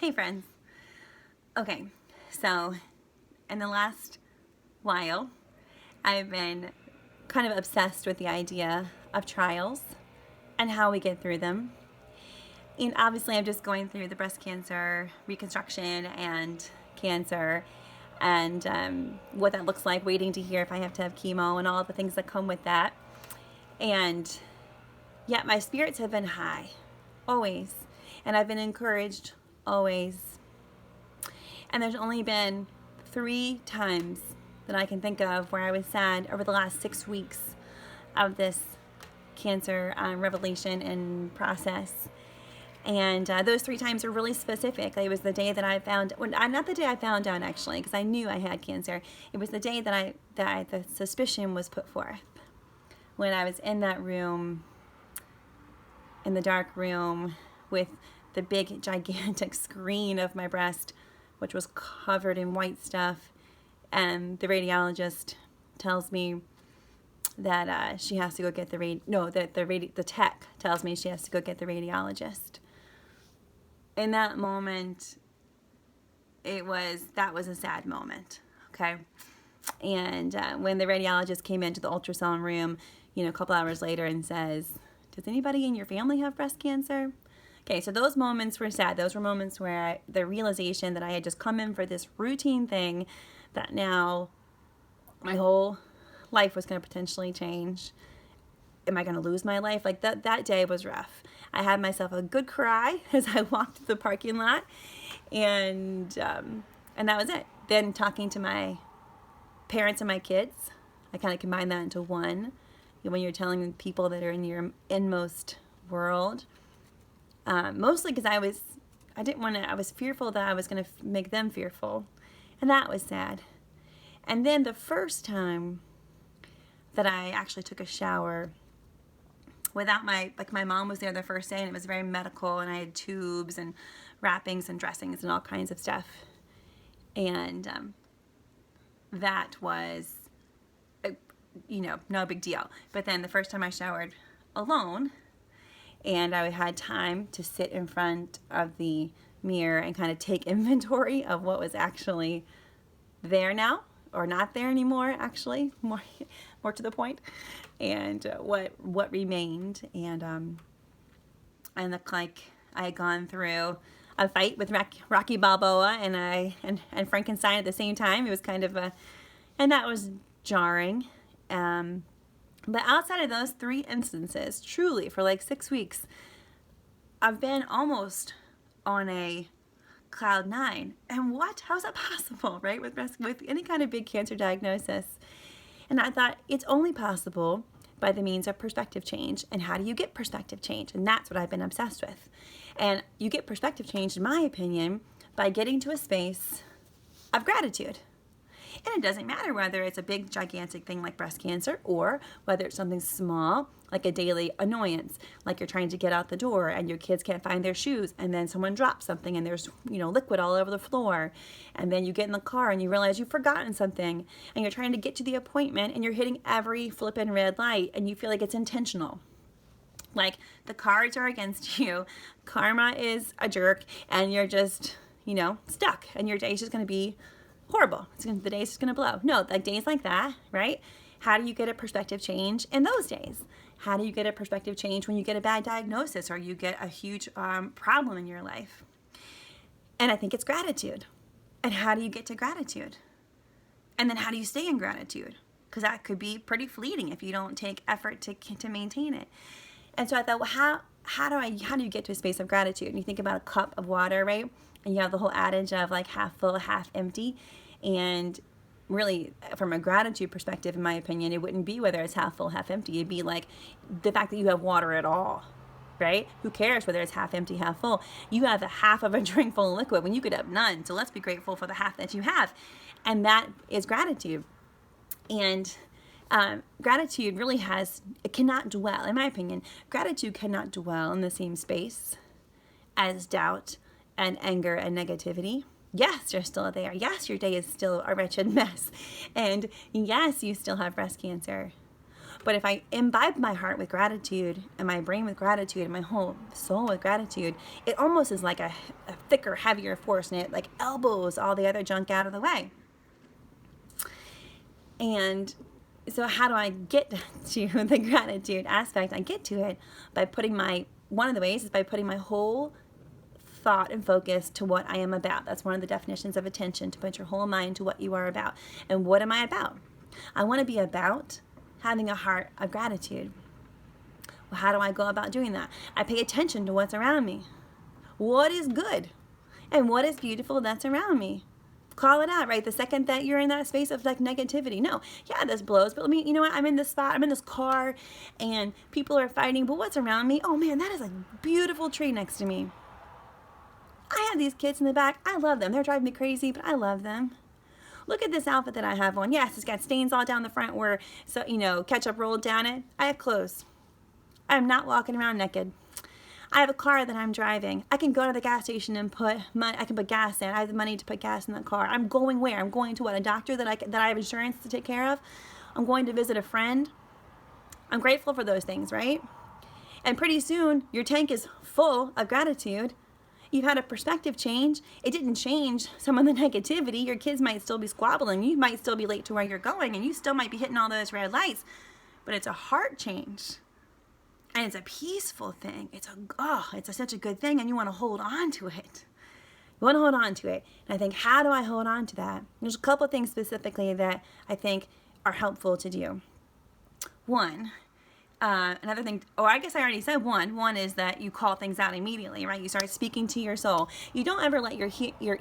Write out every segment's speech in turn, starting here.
Hey friends. Okay, so in the last while, I've been kind of obsessed with the idea of trials and how we get through them. And obviously, I'm just going through the breast cancer reconstruction and cancer and what that looks like, waiting to hear if I have to have chemo and all the things that come with that. And yet, my spirits have been high, always. And I've been encouraged, always. And there's only been 3 times that I can think of where I was sad over the last 6 weeks of this cancer revelation and process. And those 3 times are really specific. It was the day that I found, well, not the day I found out actually, because I knew I had cancer. It was the day that the suspicion was put forth. When I was in that room, in the dark room, with the big gigantic screen of my breast, which was covered in white stuff, and the radiologist tells me that she has to go get the tech tells me she has to go get the radiologist. In that moment, that was a sad moment, okay? And when the radiologist came into the ultrasound room, a couple hours later and says, "Does anybody in your family have breast cancer?" Okay, so those moments were sad. Those were moments where the realization that I had just come in for this routine thing, that now my whole life was going to potentially change. Am I going to lose my life? Like that day was rough. I had myself a good cry as I walked through the parking lot, and that was it. Then talking to my parents and my kids, I kind of combined that into one. When you're telling people that are in your inmost world. Mostly because I was fearful that I was going to make them fearful. And that was sad. And then the first time that I actually took a shower without my mom was there the first day, and it was very medical, and I had tubes and wrappings and dressings and all kinds of stuff. And that was, no big deal. But then the first time I showered alone, and I had time to sit in front of the mirror and kind of take inventory of what was actually there now, or not there anymore, actually, more to the point, and what remained. And I had gone through a fight with Rocky Balboa and Frankenstein at the same time. It was kind of and that was jarring. But outside of those 3 instances, truly, for like 6 weeks, I've been almost on a cloud 9. And what? How is that possible, right? With any kind of big cancer diagnosis. And I thought it's only possible by the means of perspective change. And how do you get perspective change? And that's what I've been obsessed with. And you get perspective change, in my opinion, by getting to a space of gratitude. And it doesn't matter whether it's a big, gigantic thing like breast cancer, or whether it's something small, like a daily annoyance, like you're trying to get out the door and your kids can't find their shoes, and then someone drops something and there's, liquid all over the floor. And then you get in the car and you realize you've forgotten something, and you're trying to get to the appointment and you're hitting every flippin' red light, and you feel like it's intentional. Like the cards are against you, karma is a jerk, and you're just, stuck, and your day's just going to be horrible. The day's just going to blow. No, like days like that, right? How do you get a perspective change in those days? How do you get a perspective change when you get a bad diagnosis or you get a huge problem in your life? And I think it's gratitude. And how do you get to gratitude? And then how do you stay in gratitude? Because that could be pretty fleeting if you don't take effort to maintain it. And so I thought, well, how do you get to a space of gratitude? And you think about a cup of water, right? And you have the whole adage of like half full, half empty. And really, from a gratitude perspective, in my opinion, it wouldn't be whether it's half full, half empty. It'd be like the fact that you have water at all, right? Who cares whether it's half empty, half full? You have a half of a drink full of liquid when you could have none. So let's be grateful for the half that you have. And that is gratitude. And gratitude really it cannot dwell, in my opinion, gratitude cannot dwell in the same space as doubt and anger and negativity. Yes, you're still there. Yes, your day is still a wretched mess. And yes, you still have breast cancer. But if I imbibe my heart with gratitude and my brain with gratitude and my whole soul with gratitude, it almost is like a thicker, heavier force, and it like elbows all the other junk out of the way. And so how do I get to the gratitude aspect? I get to it by one of the ways is by putting my whole thought and focus to what I am about. That's one of the definitions of attention, to put your whole mind to what you are about. And what am I about? I want to be about having a heart of gratitude. Well, how do I go about doing that? I pay attention to what's around me. What is good and what is beautiful that's around me? Call it out, right? The second that you're in that space of like negativity. No, yeah, this blows, but you know what? I'm in this spot, I'm in this car, and people are fighting, but what's around me? Oh man, that is a beautiful tree next to me. I have these kids in the back. I love them. They're driving me crazy, but I love them. Look at this outfit that I have on. Yes, it's got stains all down the front where, ketchup rolled down it. I have clothes. I'm not walking around naked. I have a car that I'm driving. I can go to the gas station and I can put gas in. I have the money to put gas in the car. I'm going where? I'm going to what? A doctor that I have insurance to take care of. I'm going to visit a friend. I'm grateful for those things, right? And pretty soon, your tank is full of gratitude. You've had a perspective change. It didn't change some of the negativity. Your kids might still be squabbling. You might still be late to where you're going, and you still might be hitting all those red lights. But it's a heart change. And it's a peaceful thing. It's such a good thing, and you want to hold on to it. You want to hold on to it. And I think, how do I hold on to that? There's a couple things specifically that I think are helpful to do. One, another thing, I guess I already said one. One is that you call things out immediately, right? You start speaking to your soul. You don't ever let your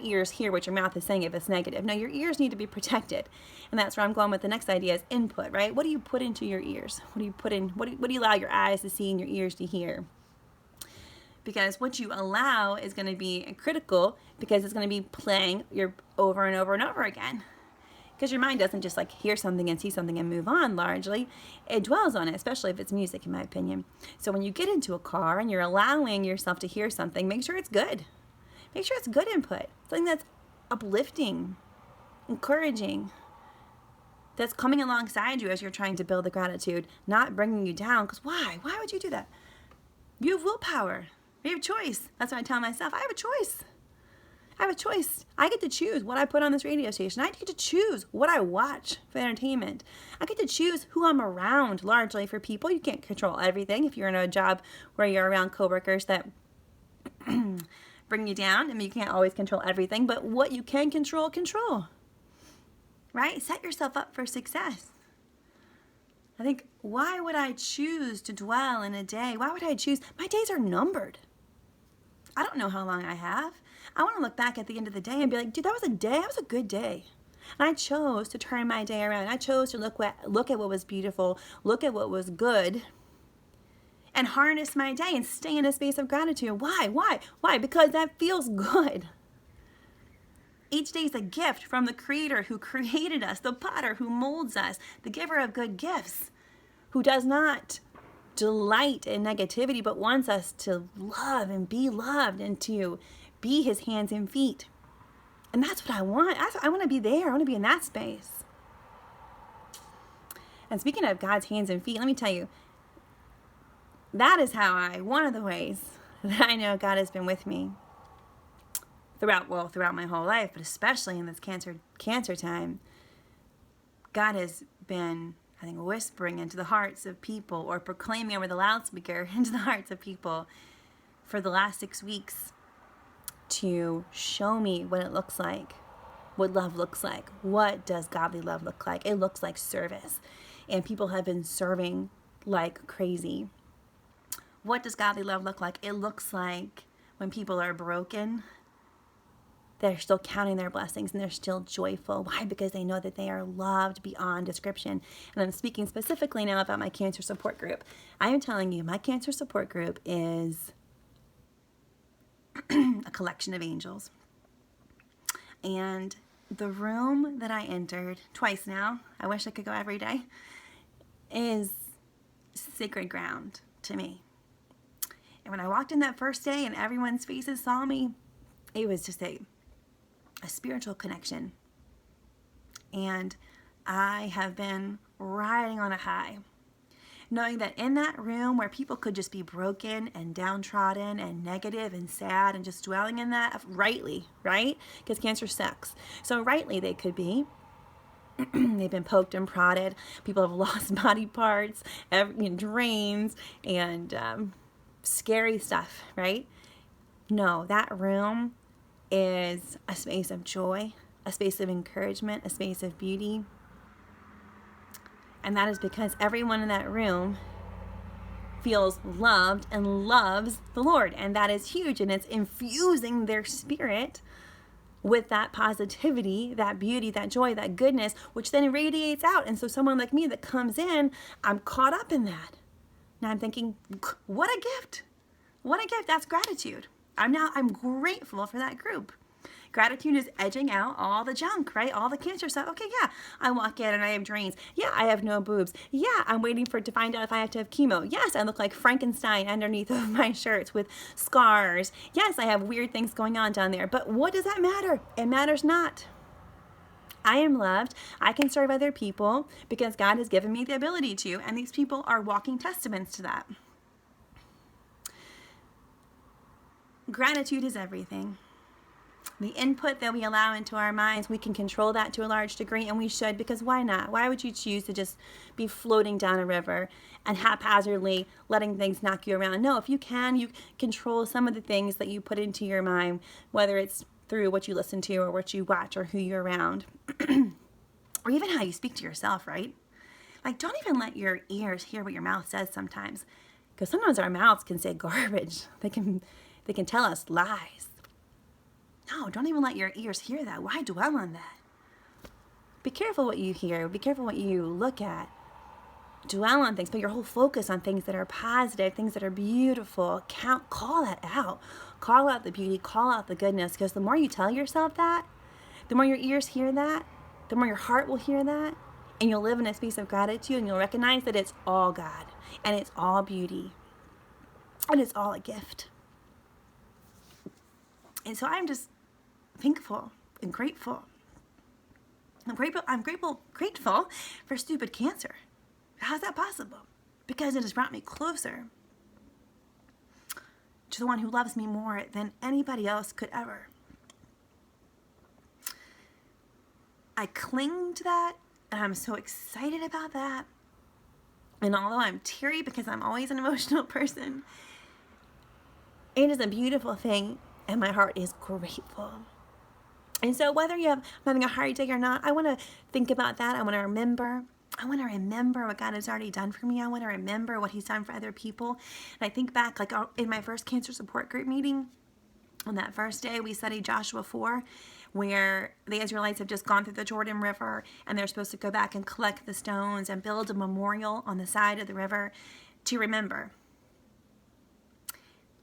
ears hear what your mouth is saying if it's negative. No, your ears need to be protected. And that's where I'm going with the next idea is input, right? What do you put into your ears? What do you put in? What do you allow your eyes to see and your ears to hear? Because what you allow is going to be critical, because it's going to be playing over and over and over again. Because your mind doesn't just like hear something and see something and move on largely. It dwells on it, especially if it's music, in my opinion. So when you get into a car and you're allowing yourself to hear something, make sure it's good. Make sure it's good input. Something that's uplifting, encouraging, that's coming alongside you as you're trying to build the gratitude, not bringing you down. Because why? Why would you do that? You have willpower. You have choice. That's what I tell myself. I have a choice. I have a choice. I get to choose what I put on this radio station. I get to choose what I watch for entertainment. I get to choose who I'm around, largely for people. You can't control everything if you're in a job where you're around coworkers that bring you down. I mean, you can't always control everything, but what you can control, control. Right? Set yourself up for success. I think, why would I choose to dwell in a day? Why would I choose? My days are numbered. I don't know how long I have. I want to look back at the end of the day and be like, dude, that was a day. That was a good day. And I chose to turn my day around. I chose to look at what was beautiful, look at what was good, and harness my day and stay in a space of gratitude. Why? Why? Because that feels good. Each day is a gift from the Creator who created us, the Potter who molds us, the giver of good gifts, who does not delight in negativity, but wants us to love and be loved and to be His hands and feet. And that's what I want. I want to be there. I want to be in that space. And speaking of God's hands and feet, let me tell you, that is one of the ways that I know God has been with me throughout my whole life, but especially in this cancer time. God has been, I think, whispering into the hearts of people, or proclaiming over the loudspeaker into the hearts of people for the last 6 weeks, to show me what it looks like, what love looks like. What does godly love look like? It looks like service. And people have been serving like crazy. What does godly love look like? It looks like when people are broken, they're still counting their blessings and they're still joyful. Why? Because they know that they are loved beyond description. And I'm speaking specifically now about my cancer support group. I am telling you, my cancer support group is a collection of angels. And the room that I entered twice now, I wish I could go every day, is sacred ground to me. And when I walked in that first day and everyone's faces saw me, it was just a spiritual connection. And I have been riding on a high. knowing that in that room where people could just be broken and downtrodden and negative and sad and just dwelling in that rightly, right? Because cancer sucks. So rightly they could be. They've been poked and prodded. People have lost body parts, drains, and scary stuff, right? No, that room is a space of joy, a space of encouragement, a space of beauty. And that is because everyone in that room feels loved and loves the Lord. And that is huge. And it's infusing their spirit with that positivity, that beauty, that joy, that goodness, which then radiates out. And so someone like me that comes in, I'm caught up in that. Now I'm thinking, what a gift. What a gift. That's gratitude. I'm grateful for that group. Gratitude is edging out all the junk, right? All the cancer stuff. Okay, yeah, I walk in and I have drains. Yeah, I have no boobs. Yeah, I'm waiting to find out if I have to have chemo. Yes, I look like Frankenstein underneath of my shirts with scars. Yes, I have weird things going on down there. But what does that matter? It matters not. I am loved. I can serve other people because God has given me the ability to, and these people are walking testaments to that. Gratitude is everything. The input that we allow into our minds, we can control that to a large degree, and we should, because why not? Why would you choose to just be floating down a river and haphazardly letting things knock you around? No, if you can, you control some of the things that you put into your mind, whether it's through what you listen to or what you watch or who you're around, or even how you speak to yourself, right? Like, don't even let your ears hear what your mouth says sometimes, because sometimes our mouths can say garbage. They can tell us lies. No, don't even let your ears hear that. Why dwell on that? Be careful what you hear. Be careful what you look at. Dwell on things, put your whole focus on things that are positive, things that are beautiful. Call that out. Call out the beauty, call out the goodness, because the more you tell yourself that, the more your ears hear that, the more your heart will hear that, and you'll live in a space of gratitude, and you'll recognize that it's all God, and it's all beauty, and it's all a gift. And so I'm just thankful and grateful. I'm grateful for stupid cancer. How's that possible? Because it has brought me closer to the one who loves me more than anybody else could ever. I cling to that, and I'm so excited about that. And although I'm teary because I'm always an emotional person, it is a beautiful thing, and my heart is grateful. And so whether I'm having a hard day or not, I want to think about that. I want to remember what God has already done for me. I want to remember what he's done for other people. And I think back, like in my first cancer support group meeting, on that first day, we studied Joshua 4, where the Israelites have just gone through the Jordan River, and they're supposed to go back and collect the stones and build a memorial on the side of the river to remember.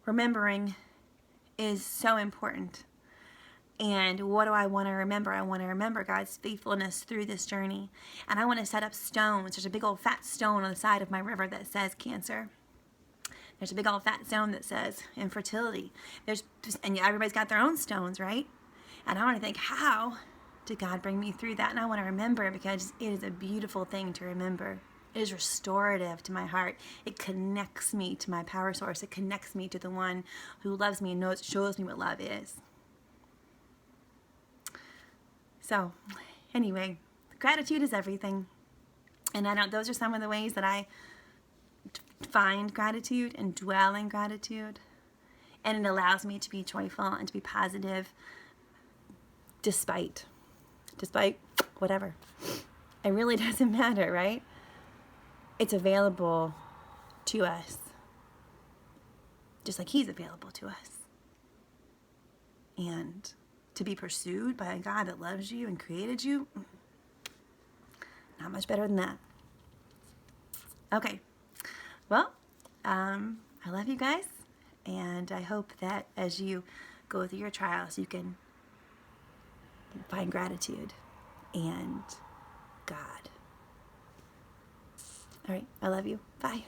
Remembering is so important. And what do I want to remember? I want to remember God's faithfulness through this journey. And I want to set up stones. There's a big old fat stone on the side of my river that says cancer. There's a big old fat stone that says infertility. And everybody's got their own stones, right? And I want to think, how did God bring me through that? And I want to remember, because it is a beautiful thing to remember. It is restorative to my heart. It connects me to my power source. It connects me to the one who loves me and shows me what love is. So, anyway, gratitude is everything. And those are some of the ways that I find gratitude and dwell in gratitude. And it allows me to be joyful and to be positive despite whatever. It really doesn't matter, right? It's available to us, just like he's available to us. And to be pursued by a God that loves you and created you, not much better than that. Okay, well, I love you guys, and I hope that as you go through your trials, you can find gratitude and God. All right, I love you. Bye.